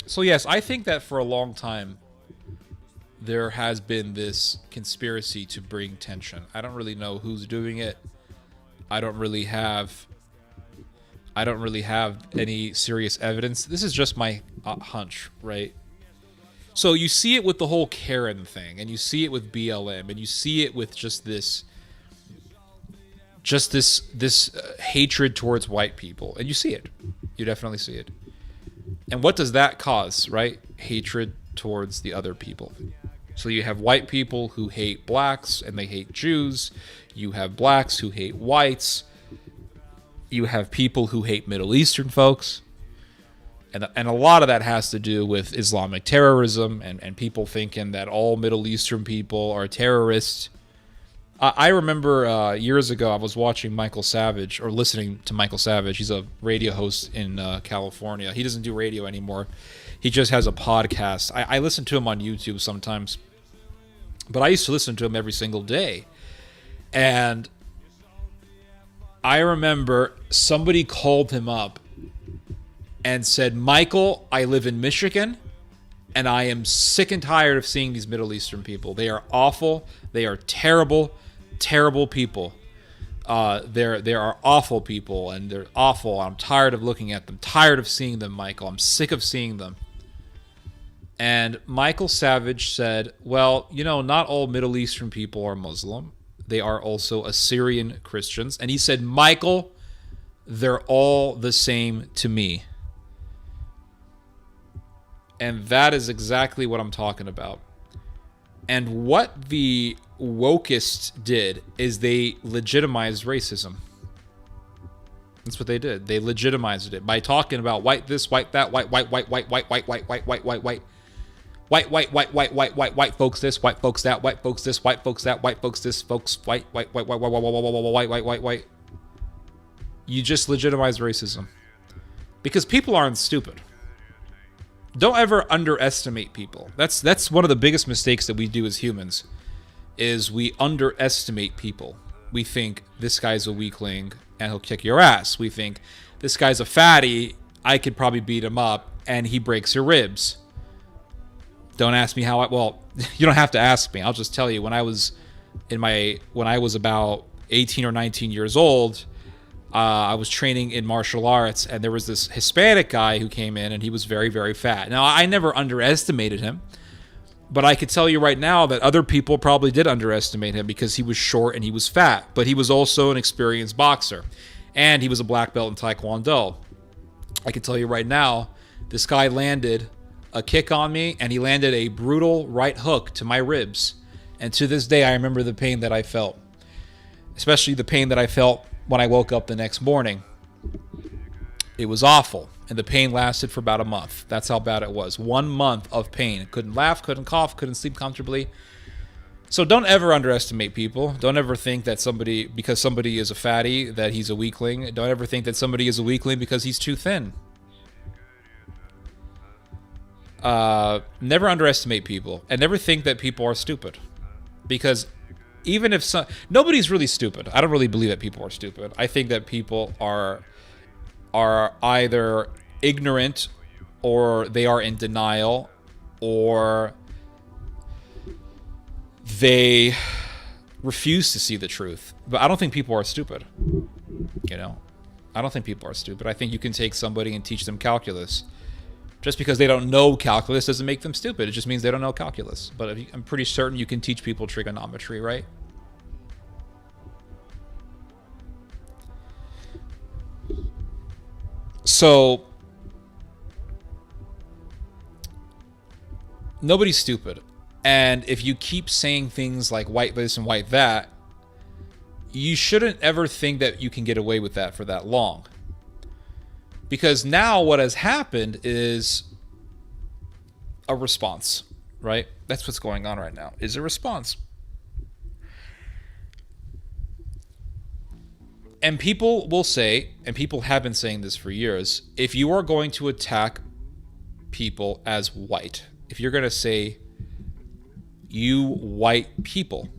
So yes, I think that for a long time there has been this conspiracy to bring tension. I don't really know who's doing it. I don't really have any serious evidence. This is just my hunch, right? So you see it with the whole Karen thing, and you see it with BLM, and you see it with just this hatred towards white people, and you see it. You definitely see it. And what does that cause, right? Hatred towards the other people. So you have white people who hate blacks and they hate Jews. You have blacks who hate whites. You have people who hate Middle Eastern folks. And a lot of that has to do with Islamic terrorism and people thinking that all Middle Eastern people are terrorists. I remember years ago I was watching Michael Savage, or listening to Michael Savage. He's a radio host in California. He doesn't do radio anymore. He just has a podcast. I listen to him on YouTube sometimes. But I used to listen to him every single day. And I remember somebody called him up and said, Michael, I live in Michigan, and I am sick and tired of seeing these Middle Eastern people. They are awful. They are terrible, terrible people. There are awful people, and they're awful. I'm tired of looking at them, tired of seeing them, Michael. I'm sick of seeing them. And Michael Savage said, well, you know, not all Middle Eastern people are Muslim. They are also Assyrian Christians. And he said, Michael, they're all the same to me. And that is exactly what I'm talking about. And what the wokeists did is they legitimized racism. That's what they did. They legitimized it by talking about white this, white that, white folks this, white folks that, white folks this, white folks that, white folks this, folks white. You just legitimize racism. Because people aren't stupid. Don't ever underestimate people. That's one of the biggest mistakes that we do as humans, is we underestimate people. We think this guy's a weakling and he'll kick your ass. We think this guy's a fatty, I could probably beat him up and he breaks your ribs. Don't ask me how well, you don't have to ask me. I'll just tell you, when I was about 18 or 19 years old, I was training in martial arts, and there was this Hispanic guy who came in, and he was very, very fat. Now, I never underestimated him, but I could tell you right now that other people probably did underestimate him because he was short and he was fat. But he was also an experienced boxer, and he was a black belt in Taekwondo. I can tell you right now, this guy landed a kick on me, and he landed a brutal right hook to my ribs. And to this day, I remember the pain that I felt, especially the pain that I felt when I woke up the next morning. It was awful, and the pain lasted for about a month. That's how bad it was. 1 month of pain. Couldn't laugh, couldn't cough, couldn't sleep comfortably. So don't ever underestimate people. Don't ever think that because somebody is a fatty, that he's a weakling. Don't ever think that somebody is a weakling because he's too thin. Never underestimate people, and never think that people are stupid. Because even if nobody's really stupid. I don't really believe that people are stupid. I think that people are either ignorant, or they are in denial, or they refuse to see the truth. But I don't think people are stupid. You know, I don't think people are stupid. I think you can take somebody and teach them calculus. Just because they don't know calculus doesn't make them stupid. It just means they don't know calculus. But I'm pretty certain you can teach people trigonometry, right? So, nobody's stupid. And if you keep saying things like white this and white that, you shouldn't ever think that you can get away with that for that long. Because now what has happened is a response, right? That's what's going on right now, is a response. And people will say, and people have been saying this for years, if you are going to attack people as white, if you're going to say, you white people,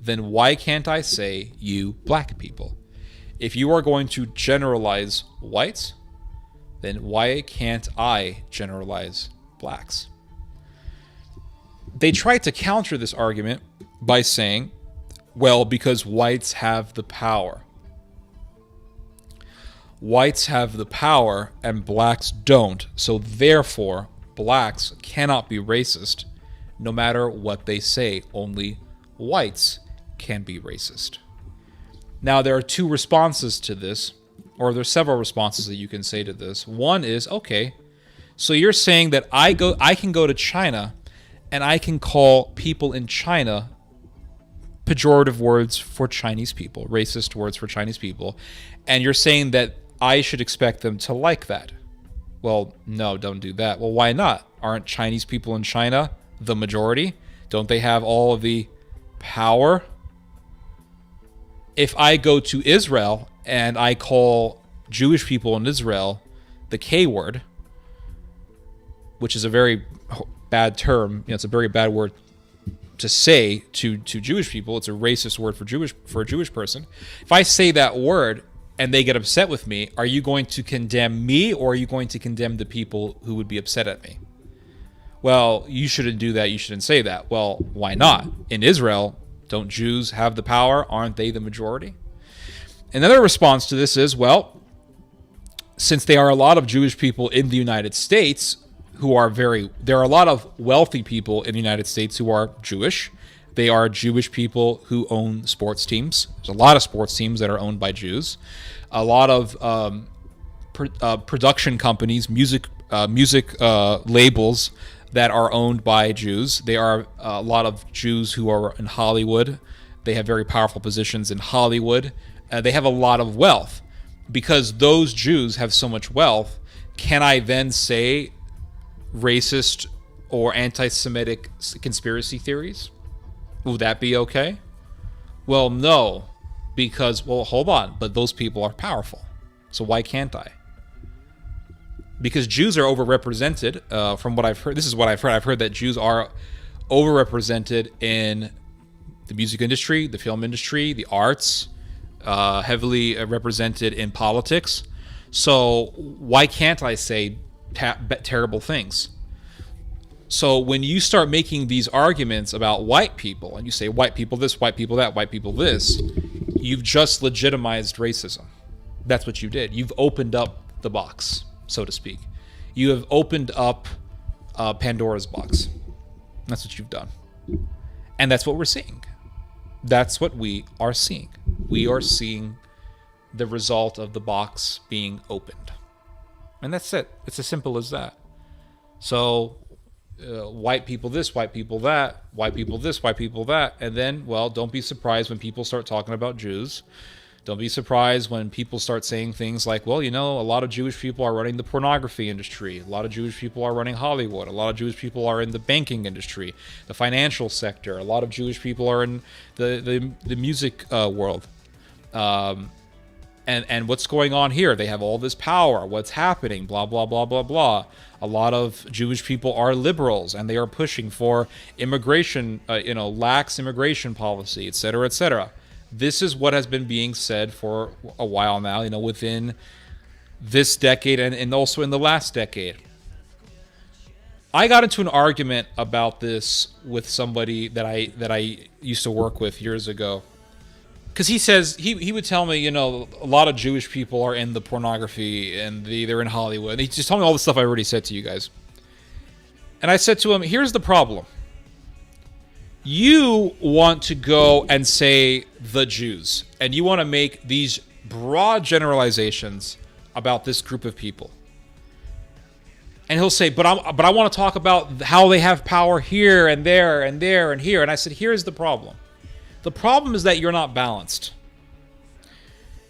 then why can't I say you black people? If you are going to generalize whites, then why can't I generalize blacks? They tried to counter this argument by saying, well, because whites have the power. Whites have the power and blacks don't, so therefore blacks cannot be racist no matter what they say. Only whites can be racist. Now, there are two responses to this, or there's several responses that you can say to this. One is, okay, so you're saying that I can go to China and I can call people in China pejorative words for Chinese people, racist words for Chinese people, and you're saying that I should expect them to like that. Well, no, don't do that. Well, why not? Aren't Chinese people in China the majority? Don't they have all of the power? If I go to Israel and I call Jewish people in Israel the K word, which is a very bad term, it's a very bad word to say to Jewish people. It's a racist word for a Jewish person. If I say that word and they get upset with me, are you going to condemn me or are you going to condemn the people who would be upset at me? Well, you shouldn't do that. You shouldn't say that. Well, why not? In Israel, don't Jews have the power? Aren't they the majority? Another response to this is, well, since there are a lot of Jewish people in the United States there are a lot of wealthy people in the United States who are Jewish. They are Jewish people who own sports teams. There's a lot of sports teams that are owned by Jews. A lot of production companies, music labels that are owned by Jews. There are a lot of Jews who are in Hollywood. They have very powerful positions in Hollywood. They have a lot of wealth. Because those Jews have so much wealth, can I then say racist or anti-Semitic conspiracy theories? Would that be okay? Well, no, because, well, hold on, but those people are powerful. So why can't I? Because Jews are overrepresented, from what I've heard. This is what I've heard. I've heard that Jews are overrepresented in the music industry, the film industry, the arts, heavily represented in politics. So why can't I say terrible things? So when you start making these arguments about white people, and you say white people this, white people that, white people this, you've just legitimized racism. That's what you did. You've opened up the box, so to speak. You have opened up Pandora's box. That's what you've done. And that's what we're seeing. That's what we are seeing. We are seeing the result of the box being opened. And that's it. It's as simple as that. So white people this, white people that, white people this, white people that. And then, well, don't be surprised when people start talking about Jews. Don't be surprised when people start saying things like, well, a lot of Jewish people are running the pornography industry. A lot of Jewish people are running Hollywood. A lot of Jewish people are in the banking industry, the financial sector. A lot of Jewish people are in the music world. And what's going on here? They have all this power. What's happening? Blah, blah, blah, blah, blah. A lot of Jewish people are liberals, and they are pushing for immigration, lax immigration policy, et cetera, et cetera. This is what has been being said for a while now, within this decade and also in the last decade. I got into an argument about this with somebody that I used to work with years ago. Because he says, he would tell me, a lot of Jewish people are in the pornography and they're in Hollywood. And he just told me all the stuff I already said to you guys. And I said to him, here's the problem. You want to go and say the Jews, and you want to make these broad generalizations about this group of people. And he'll say, but I want to talk about how they have power here and there and there and here. And I said, here's the problem. The problem is that you're not balanced.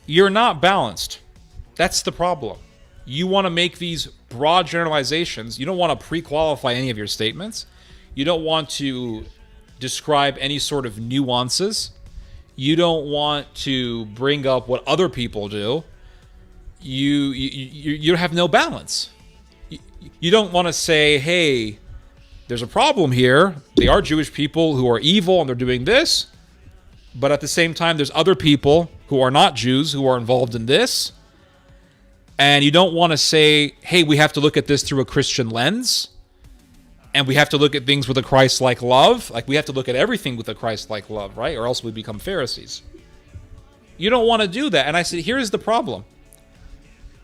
You're not balanced. That's the problem. You want to make these broad generalizations. You don't want to pre-qualify any of your statements. You don't want to describe any sort of nuances. You don't want to bring up what other people do. You have no balance. You don't want to say, hey, there's a problem here. They are Jewish people who are evil and they're doing this. But at the same time, there's other people who are not Jews who are involved in this. And you don't want to say, hey, we have to look at this through a Christian lens. And we have to look at things with a Christ-like love. Like, we have to look at everything with a Christ-like love, right? Or else we become Pharisees. You don't want to do that. And I said, here's the problem.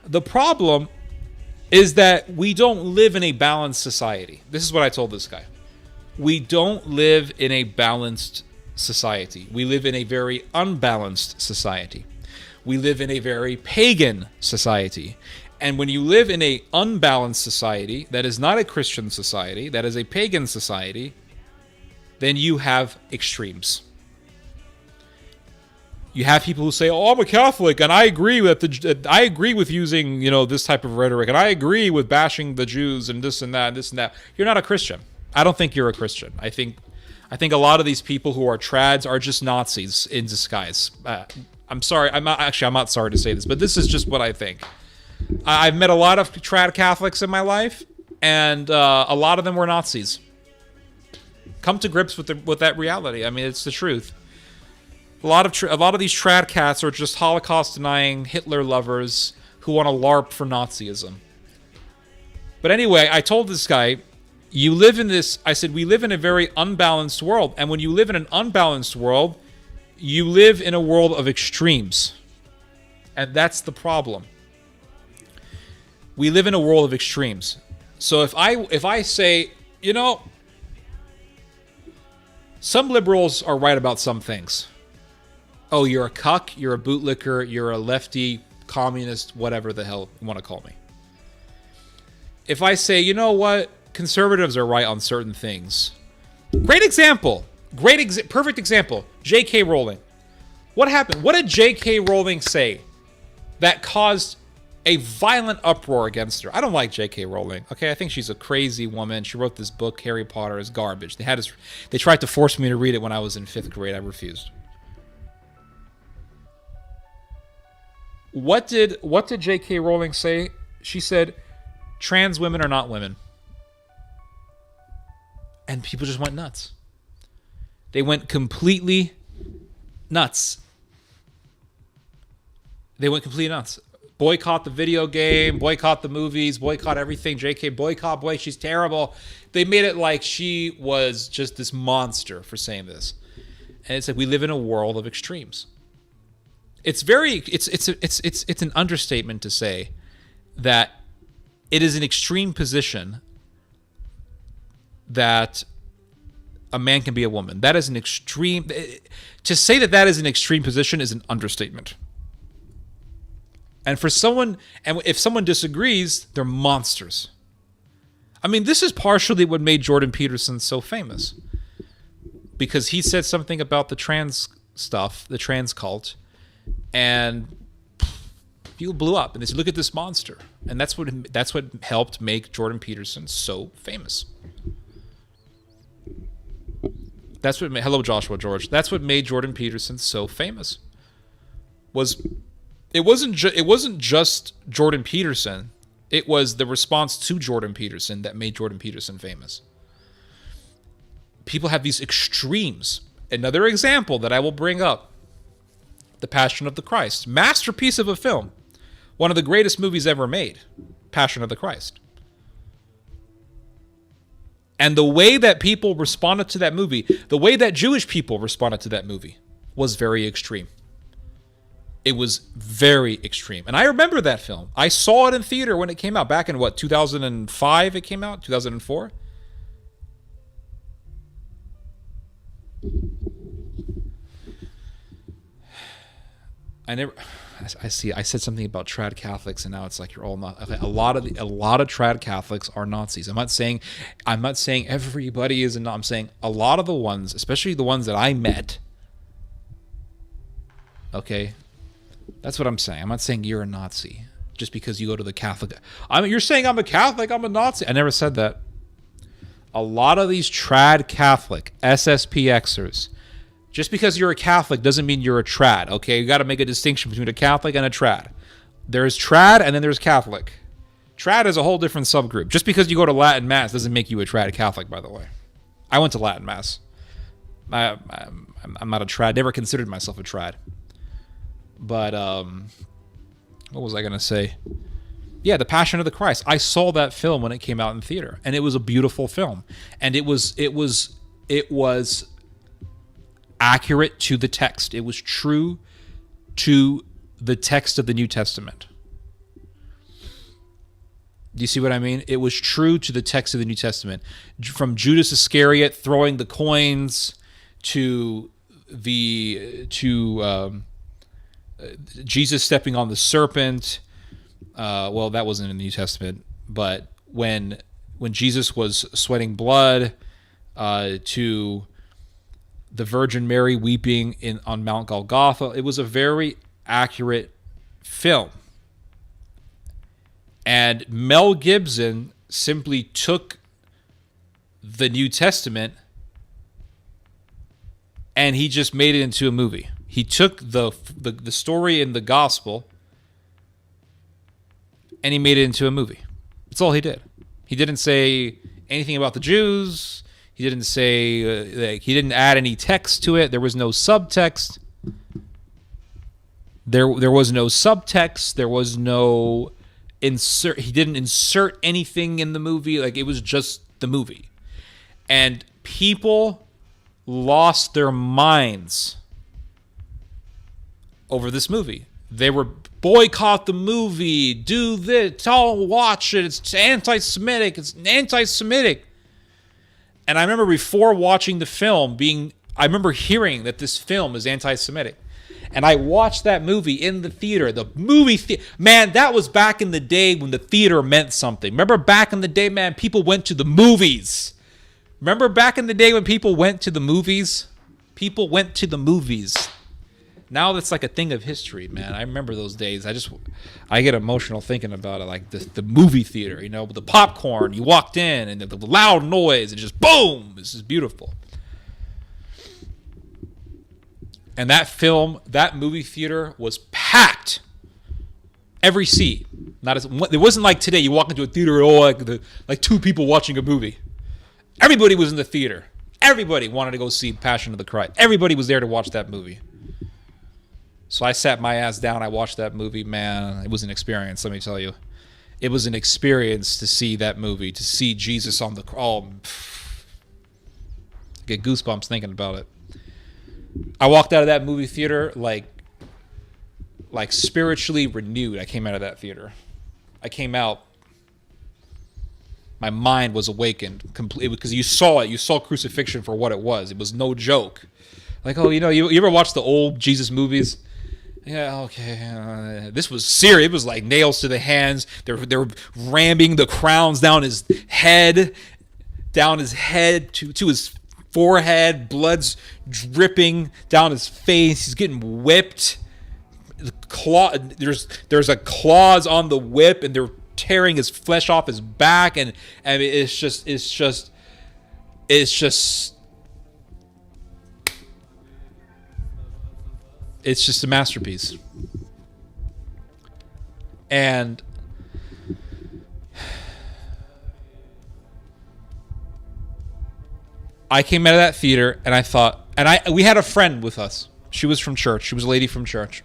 The problem is that we don't live in a balanced society. This is what I told this guy. We don't live in a balanced society. We live in a very unbalanced society. We live in a very pagan society. And when you live in an unbalanced society that is not a Christian society, that is a pagan society, then you have extremes. You have people who say, "Oh, I'm a Catholic, and I agree with using, this type of rhetoric, and I agree with bashing the Jews and this and that and this and that." You're not a Christian. I don't think you're a Christian. I think a lot of these people who are trads are just Nazis in disguise. I'm sorry. I'm not sorry to say this, but this is just what I think. I've met a lot of trad Catholics in my life, and a lot of them were Nazis. Come to grips with that reality. I mean, it's the truth. A lot of these trad cats are just Holocaust-denying Hitler lovers who want to LARP for Nazism. But anyway, I told this guy, I said, we live in a very unbalanced world. And when you live in an unbalanced world, you live in a world of extremes. And that's the problem. We live in a world of extremes. So if I say, some liberals are right about some things. Oh, you're a cuck, you're a bootlicker, you're a lefty, communist, whatever the hell you want to call me. If I say, you know what, conservatives are right on certain things. Great example. Perfect example. J.K. Rowling. What happened? What did J.K. Rowling say that caused a violent uproar against her? I don't like J.K. Rowling. Okay, I think she's a crazy woman. She wrote this book, Harry Potter, is garbage. They tried to force me to read it when I was in 5th grade. I refused. What did J.K. Rowling say? She said, trans women are not women. And people just went nuts. They went completely nuts. Boycott the video game, boycott the movies, boycott everything. JK, boycott, she's terrible. They made it like she was just this monster for saying this. And it's like we live in a world of extremes. It's an understatement to say that it is an extreme position that a man can be a woman. That is an extreme. To say that is an extreme position is an understatement. And if someone disagrees, they're monsters. I mean, this is partially what made Jordan Peterson so famous. Because he said something about the trans stuff, the trans cult, and people blew up. And they said, look at this monster. And that's what helped make Jordan Peterson so famous. Hello, Joshua George. That's what made Jordan Peterson so famous. It wasn't just Jordan Peterson. It was the response to Jordan Peterson that made Jordan Peterson famous. People have these extremes. Another example that I will bring up, The Passion of the Christ. Masterpiece of a film. One of the greatest movies ever made. Passion of the Christ. And the way that people responded to that movie, the way that Jewish people responded to that movie was very extreme. It was very extreme. And I remember that film. I saw it in theater when it came out. Back in 2005 it came out? 2004? I said something about trad Catholics, and now it's like you're all not. Okay, a lot of trad Catholics are Nazis. I'm not saying everybody is. I'm saying a lot of the ones, especially the ones that I met. Okay, that's what I'm saying. I'm not saying you're a Nazi just because you go to the Catholic. You're saying I'm a Catholic. I'm a Nazi. I never said that. A lot of these trad Catholic SSPXers. Just because you're a Catholic doesn't mean you're a trad, okay? You got to make a distinction between a Catholic and a trad. There's trad and then there's Catholic. Trad is a whole different subgroup. Just because you go to Latin Mass doesn't make you a trad Catholic, by the way. I went to Latin Mass. I'm not a trad. Never considered myself a trad. But, what was I going to say? Yeah, The Passion of the Christ. I saw that film when it came out in theater, and it was a beautiful film, and it was accurate to the text. It was true to the text of the New Testament. Do you see what I mean? It was true to the text of the New Testament, from Judas Iscariot throwing the coins to Jesus stepping on the serpent. Well, that wasn't in the New Testament, but when Jesus was sweating blood, to the Virgin Mary weeping on Mount Golgotha, it was a very accurate film. And Mel Gibson simply took the New Testament and he just made it into a movie. He took the story in the gospel and he made it into a movie. That's all he did. He didn't say anything about the Jews. He didn't say, he didn't add any text to it. There was no subtext. There was no subtext. There was no insert. He didn't insert anything in the movie. Like, it was just the movie. And people lost their minds over this movie. They were boycott the movie, do this, don't watch it, it's anti-Semitic, it's anti-Semitic. And I remember before watching the film I remember hearing that this film is anti-Semitic. And I watched that movie in the theater. Man, that was back in the day when the theater meant something. Remember back in the day, man, people went to the movies. Remember back in the day when people went to the movies? People went to the movies. Now that's like a thing of history, man. I remember those days. I get emotional thinking about it, like the movie theater, with the popcorn. You walked in and the loud noise and just boom. This is beautiful. And that movie theater was packed. Every seat. It wasn't like today. You walk into a theater, like two people watching a movie. Everybody was in the theater. Everybody wanted to go see Passion of the Christ. Everybody was there to watch that movie. So I sat my ass down. I watched that movie. Man, it was an experience, let me tell you. It was an experience to see that movie, to see Jesus on the cross. Get goosebumps thinking about it. I walked out of that movie theater like spiritually renewed. I came out of that theater. I came out. My mind was awakened completely because you saw it. You saw crucifixion for what it was. It was no joke. Like, you ever watch the old Jesus movies? Yeah, okay. This was serious. It was like nails to the hands. They're ramming the crowns down his head to his forehead. Blood's dripping down his face. He's getting whipped. There's a claws on the whip, and they're tearing his flesh off his back, and it's just a masterpiece. And I came out of that theater and I thought, we had a friend with us. She was from church. She was a lady from church.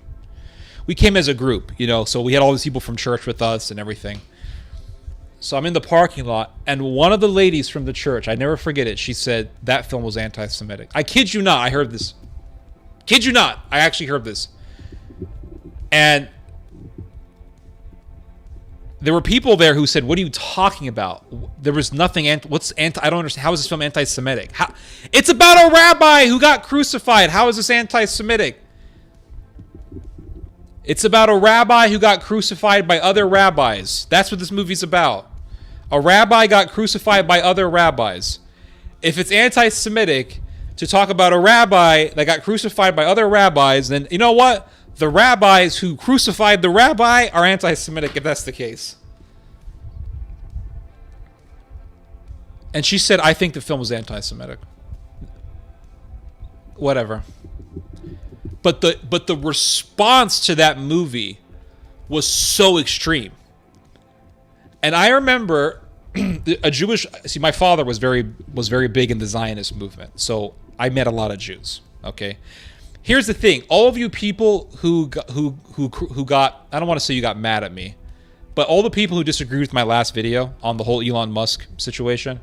We came as a group, so we had all these people from church with us and everything. So I'm in the parking lot, and one of the ladies from the church, I never forget it, she said that film was anti-Semitic. I kid you not, I heard this. Kid you not, I actually heard this. And there were people there who said, what are you talking about? There was nothing, I don't understand, how is this film anti-Semitic? It's about a rabbi who got crucified. How is this anti-Semitic? It's about a rabbi who got crucified by other rabbis. That's what this movie's about. A rabbi got crucified by other rabbis. If it's anti-Semitic to talk about a rabbi that got crucified by other rabbis, then you know what? The rabbis who crucified the rabbi are anti-Semitic if that's the case. And she said, I think the film was anti-Semitic. Whatever. But the response to that movie was so extreme. And I remember my father was very big in the Zionist movement. So I met a lot of Jews, okay? Here's the thing. All of you people who got, I don't want to say you got mad at me, But all the people who disagree with my last video on the whole Elon Musk situation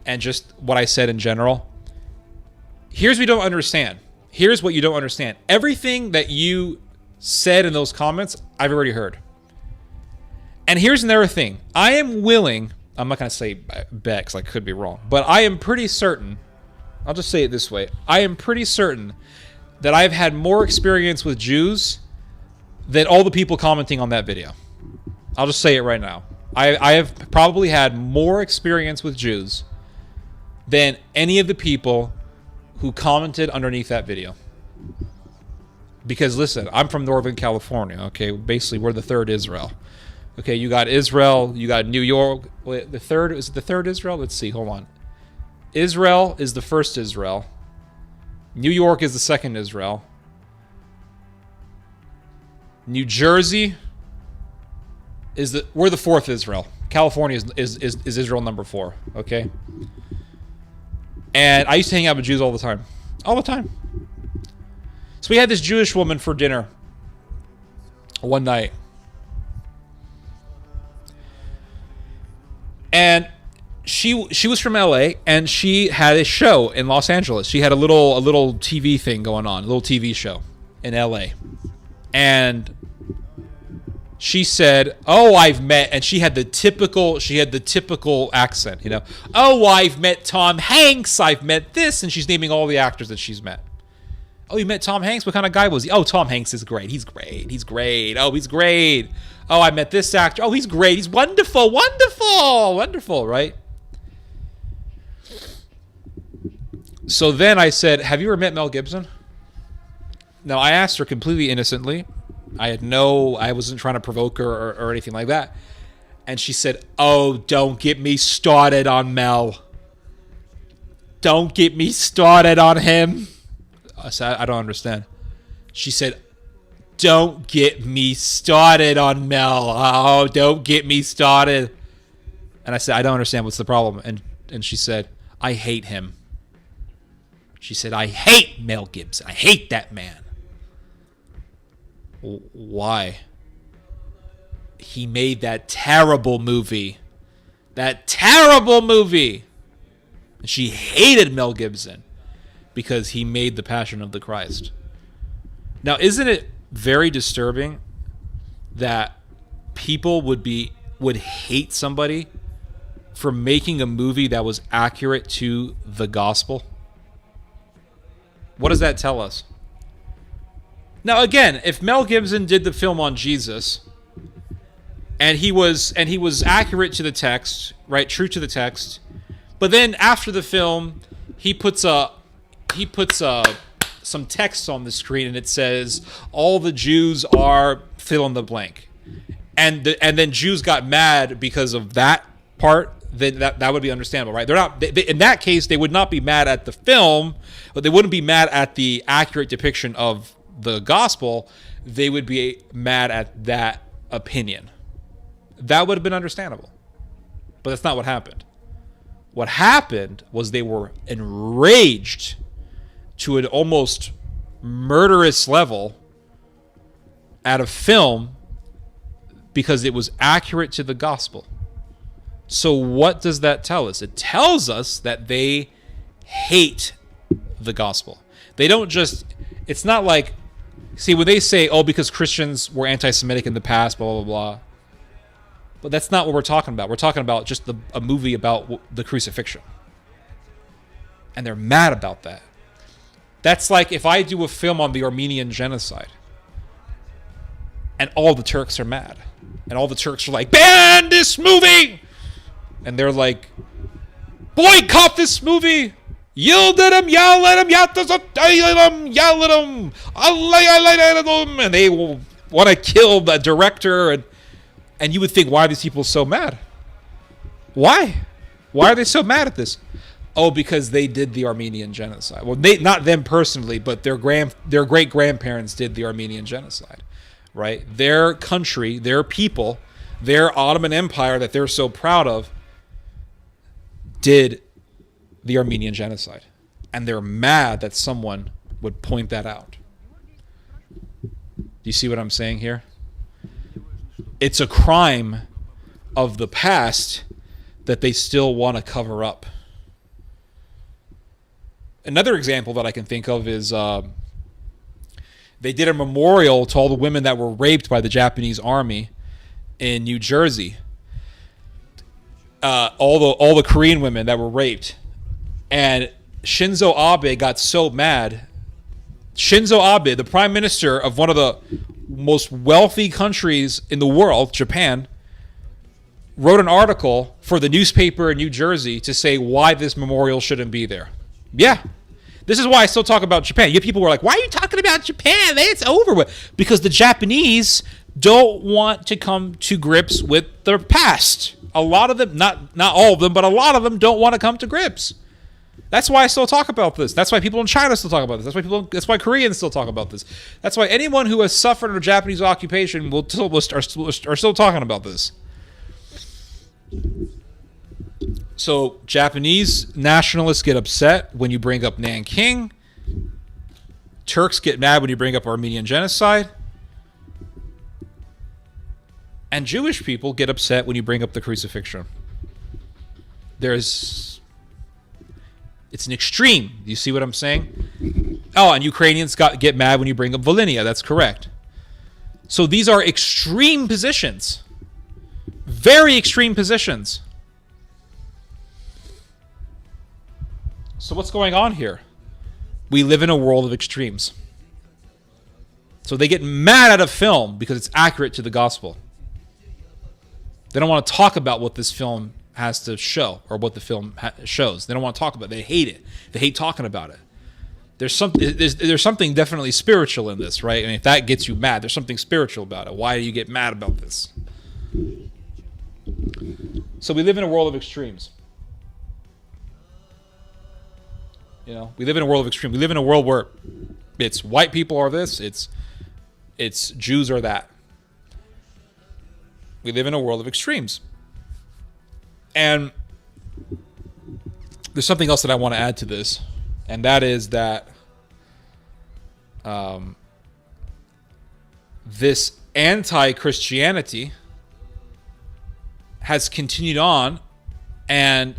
and just what I said in general, here's what you don't understand. Here's what you don't understand. Everything that you said in those comments, I've already heard. And here's another thing. I am willing, I'm not going to say bet because I could be wrong, but I am pretty certain, I'll just say it this way. I am pretty certain that I've had more experience with Jews than all the people commenting on that video. I'll just say it right now. I have probably had more experience with Jews than any of the people who commented underneath that video. Because listen, I'm from Northern California, okay? Basically, we're the third Israel. Okay, you got Israel, you got New York. Wait, the third, is it the third Israel? Let's see, hold on. Israel is the first Israel. New York is the second Israel. New Jersey we're the fourth Israel. California is Israel number 4, okay? And I used to hang out with Jews all the time. All the time. So we had this Jewish woman for dinner one night. And she was from LA, and she had a show in Los Angeles. She had a little TV thing going on, a little TV show in LA. And she said, "Oh, I've met," and she had the typical accent, you know. "Oh, I've met Tom Hanks. I've met this," and she's naming all the actors that she's met. "Oh, you met Tom Hanks? What kind of guy was he?" "Oh, Tom Hanks is great. He's great. He's great. Oh, he's great. Oh, I met this actor. Oh, he's great. He's wonderful, wonderful, wonderful," right? So then I said, "Have you ever met Mel Gibson?" Now, I asked her completely innocently. I wasn't trying to provoke her or anything like that. And she said, "Oh, don't get me started on Mel. Don't get me started on him." I said, "I don't understand." She said, "Don't get me started on Mel. Oh, don't get me started." And I said, "I don't understand. What's the problem?" And she said, "I hate him." She said, "I hate Mel Gibson. I hate that man." Why? He made that terrible movie. That terrible movie. And she hated Mel Gibson because he made The Passion of the Christ. Now, isn't it very disturbing that people would hate somebody for making a movie that was accurate to the gospel? What does that tell us? Now, again, if Mel Gibson did the film on Jesus, and he was accurate to the text, right, true to the text, but then after the film, he puts some text on the screen and it says all the Jews are fill in the blank, and then Jews got mad because of that part, then that would be understandable, right? They're not in that case, they would not be mad at the film, but they wouldn't be mad at the accurate depiction of the gospel. They would be mad at that opinion. That would have been understandable. But that's not what happened. What happened was they were enraged to an almost murderous level at a film because it was accurate to the gospel. So what does that tell us? It tells us that they hate the gospel. They don't just, it's not like, see, when they say, "Oh, because Christians were anti-Semitic in the past, blah, blah, blah." But that's not what we're talking about. We're talking about just a movie about the crucifixion. And they're mad about that. That's like if I do a film on the Armenian genocide and all the Turks are mad. And all the Turks are like, "Ban this movie!" And they're like, "Boycott this movie! Yell at him, yell at him, yell at him, yell at him." And they will want to kill the director. And you would think, why are these people so mad? Why? Why are they so mad at this? Oh, because they did the Armenian genocide. Well, not them personally, but their great-grandparents did the Armenian genocide, right? Their country, their people, their Ottoman Empire that they're so proud of did the Armenian genocide. And they're mad that someone would point that out. Do you see what I'm saying here? it's a crime of the past that they still want to cover up. Another example that I can think of is they did a memorial to all the women that were raped by the Japanese army in New Jersey. All the Korean women that were raped. And Shinzo Abe got so mad. Shinzo Abe, the prime minister of one of the most wealthy countries in the world, Japan, wrote an article for the newspaper in New Jersey to say why this memorial shouldn't be there. Yeah. This is why I still talk about Japan. You have people who are like, why are you talking about Japan? It's over with. Because the Japanese don't want to come to grips with their past. A lot of them, not all of them, but a lot of them don't want to come to grips. That's why I still talk about this. That's why people in China still talk about this. That's why Koreans still talk about this. That's why anyone who has suffered under Japanese occupation are still talking about this. So Japanese nationalists get upset when you bring up Nanking. Turks get mad when you bring up Armenian genocide. And Jewish people get upset when you bring up the crucifixion. It's an extreme. You see what I'm saying? Oh, and Ukrainians get mad when you bring up Volhynia. That's correct. So these are extreme positions. Very extreme positions. So what's going on here? We live in a world of extremes. So they get mad at a film because it's accurate to the gospel. They don't want to talk about what this film has to show or what the film shows. They don't want to talk about it. They hate it. They hate talking about it. There's something definitely spiritual in this, right? I mean, if that gets you mad, there's something spiritual about it. Why do you get mad about this? So we live in a world of extremes. You know, we live in a world of extremes. We live in a world where it's white people are this, it's Jews are that. We live in a world of extremes. And there's something else that I want to add to this, and that is that this anti-Christianity has continued on, and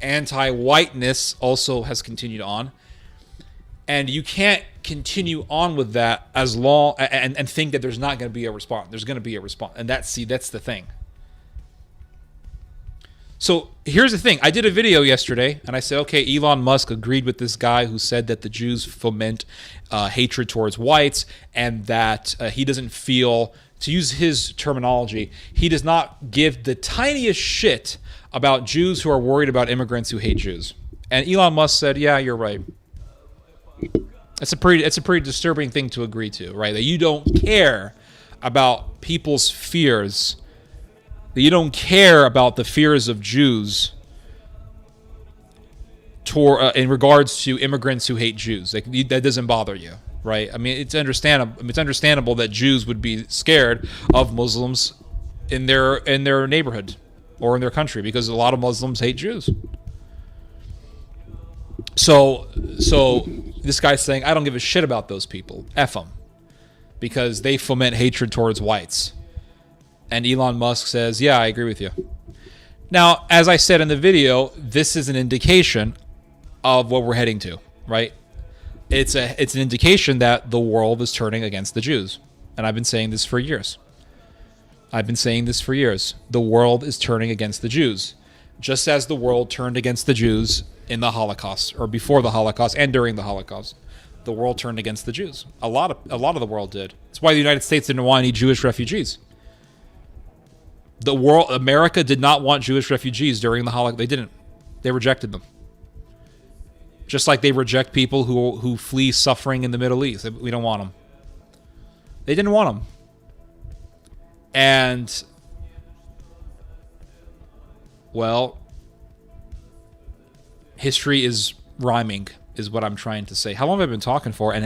anti-whiteness also has continued on. And you can't continue on with that as long and think that there's not going to be a response. There's going to be a response. And that's the thing. So here's the thing. I did a video yesterday and I said, okay, Elon Musk agreed with this guy who said that the Jews foment hatred towards whites, and that he doesn't feel, to use his terminology, he does not give the tiniest shit about Jews who are worried about immigrants who hate Jews. And Elon Musk said, yeah, you're right. It's a pretty disturbing thing to agree to, right? That you don't care about people's fears. That you don't care about the fears of Jews in regards to immigrants who hate Jews. Like, that doesn't bother you, right? I mean, it's understandable. It's understandable that Jews would be scared of Muslims in their neighborhood or in their country, because a lot of Muslims hate Jews. So this guy's saying, I don't give a shit about those people. F them. Because they foment hatred towards whites. And Elon Musk says, yeah, I agree with you. Now, as I said in the video, this is an indication of what we're heading to, right? It's an indication that the world is turning against the Jews. And I've been saying this for years. The world is turning against the Jews. Just as the world turned against the Jews in the Holocaust, or before the Holocaust and during the Holocaust. The world turned against the Jews. A lot of the world did. That's why the United States didn't want any Jewish refugees. America did not want Jewish refugees during the Holocaust. They didn't. They rejected them. Just like they reject people who flee suffering in the Middle East. We don't want them. They didn't want them. And, well, history is rhyming, is what I'm trying to say. How long have I been talking for? And